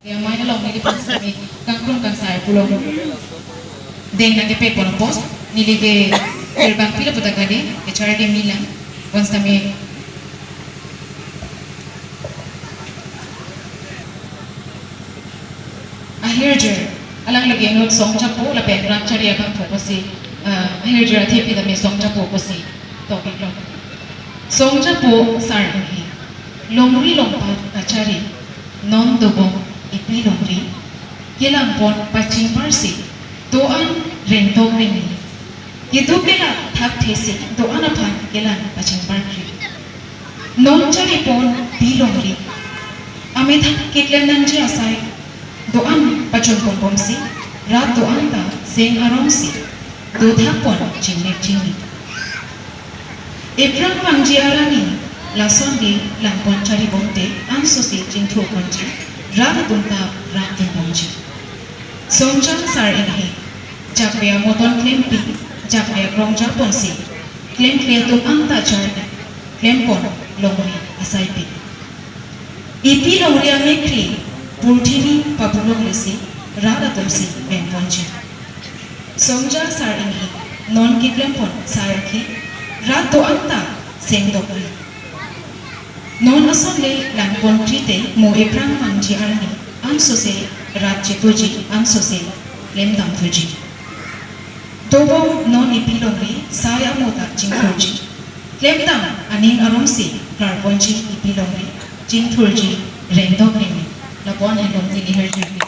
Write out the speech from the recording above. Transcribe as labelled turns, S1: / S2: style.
S1: Yang mana long ni pas kami kangkung kang saya pulau deng nage pe pono pos nili ke terbang pila puta kade ke cara ke mila once kami ahirjir alang lagi nut Songjapo la pe rak cari abang fokusi ahirjir ati pi kami Songjapo fokusi topik lo Songjapo sar ini longri lompat acari non dobo ipi longri yelang pon pacing parsi doan rentong rini yedu kela thak thesi doan aphan yelang pacing parkri non cari pon pi longri ame thak kitlen nanji asai doan pacun pon pomsi rat doan ta seng aromsi do thak pon chingnek chingni Ibrang mangji arani lason di lampon cari bonte ansosi jingthu ponji rara tunta ratin ponji Songja sar inhi japya moton klempi japya krongja ponsi klem tum anta charni klem pon longri asaipi ipi longri amekri purthini papulong lisi rara tumsi ben ponji Songja sar inhi non ki klem pon sayaki rato anta seng dokri non asonle lampon trite mo eprang mangji arni ansose ratje puji ansose lemdam puji dobo non ipilongri saya mota jingthurji lemdam aning aromsi karponji ipilongri jingthurji rendok remi labon and longji hirpon